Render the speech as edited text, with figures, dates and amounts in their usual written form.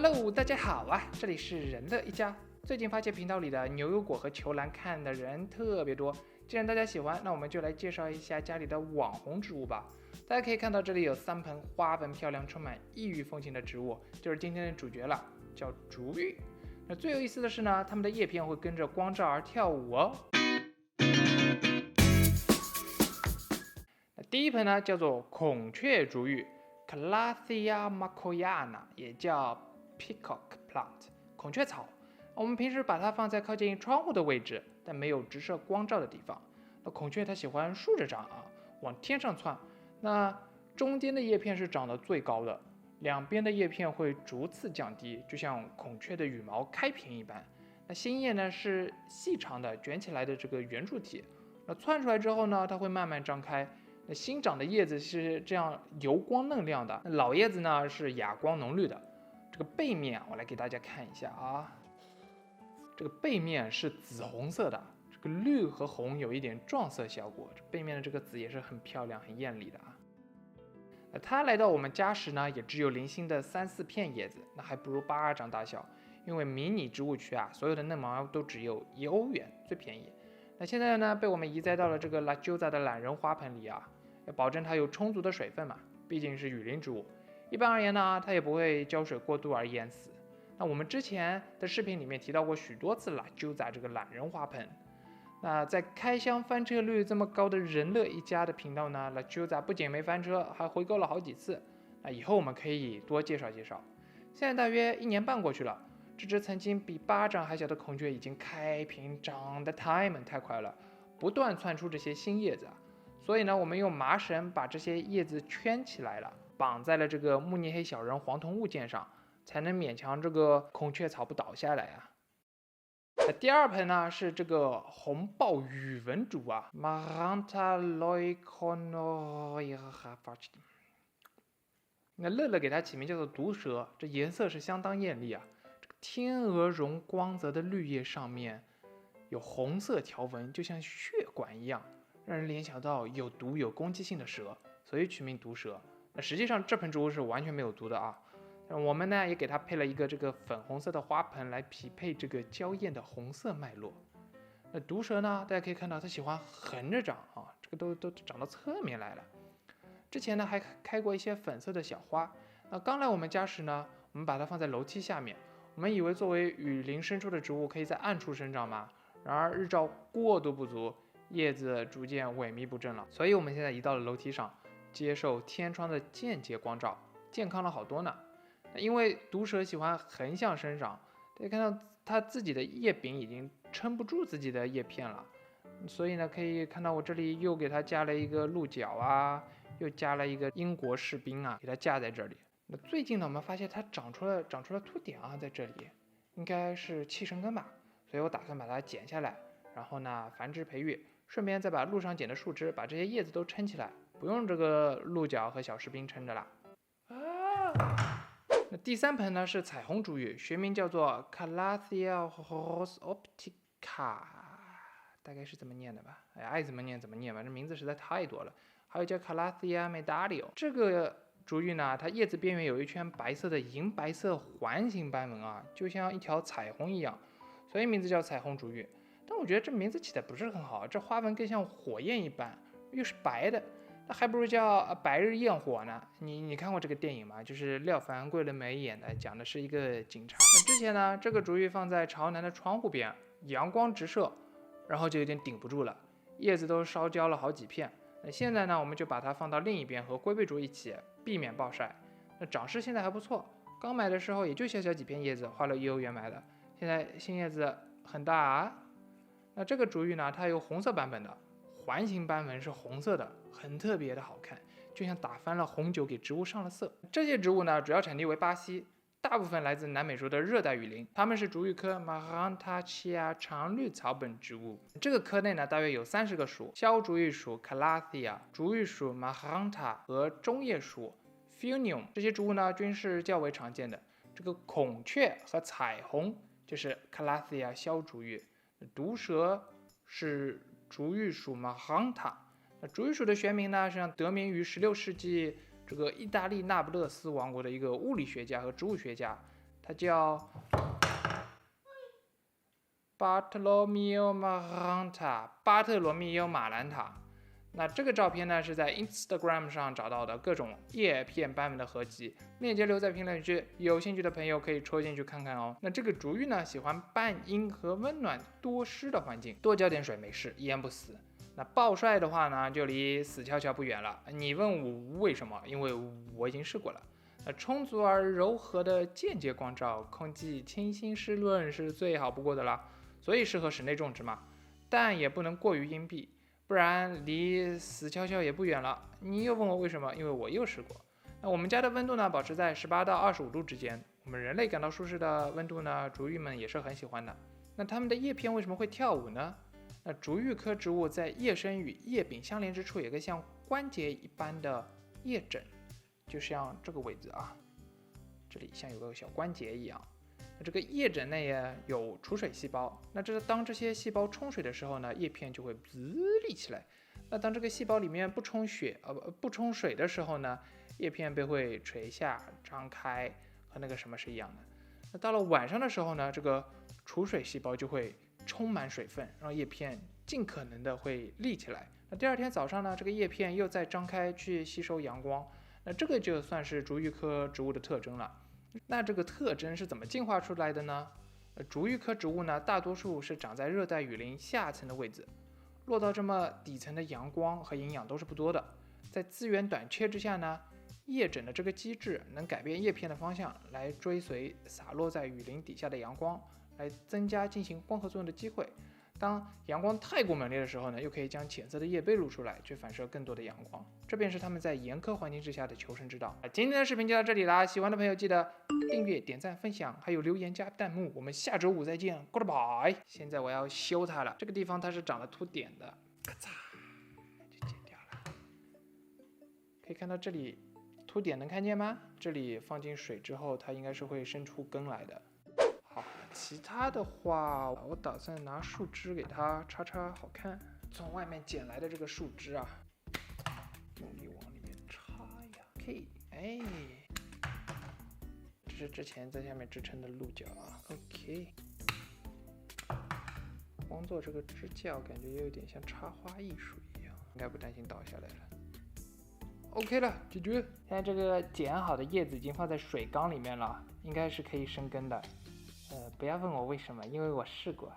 Hello， 大家好啊！这里是人乐一家。最近发现频道里的牛油果和球兰看的人特别多，既然大家喜欢，那我们就来介绍一下家里的网红植物吧。大家可以看到这里有3盆花纹漂亮、充满异域风情的植物，就是今天的主角了，叫竹芋。那最有意思的是呢，它们的叶片会跟着光照而跳舞哦。那第一盆呢叫做孔雀竹芋 ，Calathea makoyana， 也叫 Peacock Plant， 孔雀草。我们平时把它放在靠近窗户的位置，但没有直射光照的地方。那孔雀它喜欢竖着长啊，往天上窜。那中间的叶片是长得最高的，两边的叶片会逐次降低，就像孔雀的羽毛开屏一般。那新叶呢是细长的卷起来的这个圆柱体，那窜出来之后呢，它会慢慢张开。那新长的叶子是这样油光嫩亮的，老叶子呢是哑光浓绿的。这个背面我来给大家看一下啊，这个背面是紫红色的，这个绿和红有一点撞色效果，这背面的这个紫也是很漂亮、很艳丽的啊。它来到我们家时呢，也只有零星的3-4片叶子，那还不如巴掌大小。因为迷你植物区啊，所有的嫩苗都只有1欧元，最便宜。那现在呢，被我们移栽到了这个拉鸠扎的懒人花盆里啊，要保证它有充足的水分嘛，毕竟是雨林植物。一般而言呢，它也不会浇水过度而淹死。那我们之前的视频里面提到过许多次拉鸠扎这个懒人花盆。那在开箱翻车率这么高的人乐一家的频道呢，拉鸠扎不仅没翻车，还回购了好几次。那以后我们可以多介绍介绍。现在大约1年半过去了。这只曾经比巴掌还小的孔雀已经开屏，长得太猛太快了，不断窜出这些新叶子啊。所以呢，我们用麻绳把这些叶子圈起来了，绑在了这个慕尼黑小人黄铜物件上，才能勉强这个孔雀草不倒下来啊。第二盆呢是这个红豹羽纹竹啊 ，Maranta loiconoira。那乐乐给它起名叫做毒蛇，这颜色是相当艳丽啊。天鹅绒光泽的绿叶上面有红色条纹，就像血管一样，让人联想到有毒有攻击性的蛇，所以取名毒蛇。那实际上这盆植物是完全没有毒的啊。我们呢也给它配了一个这个粉红色的花盆来匹配这个娇艳的红色脉络。那毒蛇呢，大家可以看到它喜欢横着长啊，这个都长到侧面来了。之前呢还开过一些粉色的小花。那刚来我们家时呢，我们把它放在楼梯下面。我们以为作为雨林深处的植物可以在暗处生长嘛，然而日照过度不足，叶子逐渐萎靡不振了，所以我们现在移到了楼梯上，接受天窗的间接光照，健康了好多呢。因为毒蛇喜欢横向生长，大家看到它自己的叶柄已经撑不住自己的叶片了，所以呢，可以看到我这里又给它加了一个鹿角啊，又加了一个英国士兵啊，给它架在这里。那最近呢，我们发现它长出了秃点啊，在这里，应该是气生根吧，所以我打算把它剪下来，然后呢繁殖培育，顺便再把路上捡的树枝把这些叶子都撑起来，不用这个鹿角和小士兵撑着了。那第3盆呢是彩虹竹芋，学名叫做 Calathea horsoptica， 大概是这么念的吧，爱怎么念怎么念吧，这名字实在太多了。还有叫 Calathea medalio， 这个竹芋呢，它叶子边缘有一圈白色的银白色环形斑纹啊，就像一条彩虹一样，所以名字叫彩虹竹芋。但我觉得这名字起的不是很好，这花纹更像火焰一般，又是白的，那还不如叫白日焰火呢。你看过这个电影吗？就是廖凡、桂纶镁演的，讲的是一个警察。那之前呢，这个竹芋放在朝南的窗户边，阳光直射，然后就有点顶不住了，叶子都烧焦了好几片。那现在呢，我们就把它放到另一边和龟背竹一起，避免暴晒。那长势现在还不错，刚买的时候也就小小几片叶子，花了1欧元买的，现在新叶子很大啊。那这个竹芋呢，它有红色版本的，环形斑纹是红色的，很特别的好看，就像打翻了红酒给植物上了色。这些植物呢，主要产地为巴西，大部分来自南美洲的热带雨林，它们是竹芋科 Marantacea 常绿草本植物。这个科内呢，大约有30个属：肖竹芋属 Calathea、竹芋属 Maranta 和中叶属 Phunium。这些植物呢，均是较为常见的。这个孔雀和彩虹就是 Calathea 肖竹芋，毒蛇是竹芋属 Maranta。竹芋属的学名呢，实际上得名于16世纪这个意大利那不勒斯王国的一个物理学家和植物学家，它叫巴特罗密欧马兰塔，巴特罗密欧马兰塔。那这个照片呢是在 Instagram 上找到的各种叶片斑纹的合集，链接留在评论区，有兴趣的朋友可以戳进去看看哦。那这个竹芋呢，喜欢半阴和温暖多湿的环境，多浇点水没事，淹不死。那暴晒的话呢，就离死翘翘不远了。你问我为什么？因为我已经试过了。充足而柔和的间接光照，空气清新湿润是最好不过的啦，所以适合室内种植嘛。但也不能过于阴蔽，不然离死翘翘也不远了。你又问我为什么？因为我又试过。那我们家的温度呢，保持在18到25度之间。我们人类感到舒适的温度呢，竹芋们也是很喜欢的。那它们的叶片为什么会跳舞呢？那竹芋科植物在叶身与叶柄相连之处有个像关节一般的叶枕，就像这个位置啊，这里像有个小关节一样。那这个叶枕内有储水细胞，那当这些细胞充水的时候呢，叶片就会立起来。那当这个细胞里面不充水的时候呢，叶片便会垂下张开，和那个什么是一样的。那到了晚上的时候呢，这个储水细胞就会充满水分，让叶片尽可能的会立起来。那第二天早上呢，这个叶片又再张开去吸收阳光。那这个就算是竹芋科植物的特征了。那这个特征是怎么进化出来的呢？竹芋科植物呢，大多数是长在热带雨林下层的位置，落到这么底层的阳光和营养都是不多的。在资源短缺之下呢，叶枕的这个机制能改变叶片的方向，来追随洒落在雨林底下的阳光，来增加进行光合作用的机会。当阳光太过猛烈的时候呢，又可以将浅色的叶背露出来，去反射更多的阳光。这便是它们在严苛环境之下的求生之道。今天的视频就到这里啦，喜欢的朋友记得订阅、点赞、分享，还有留言加弹幕。我们下周五再见 ，Goodbye。现在我要修它了，这个地方它是长了凸点的，咔嚓就剪掉了。可以看到这里凸点能看见吗？这里放进水之后，它应该是会生出根来的。好，其他的话，我打算拿树枝给它插插好看。从外面捡来的这个树枝啊，用力往里面插呀。OK， 哎，这是之前在下面支撑的鹿角啊。OK， 光做这个支架，感觉也有点像插花艺术一样，应该不担心倒下来了。OK 了，解决。现在这个剪好的叶子已经放在水缸里面了，应该是可以生根的。不要问我为什么，因为我试过。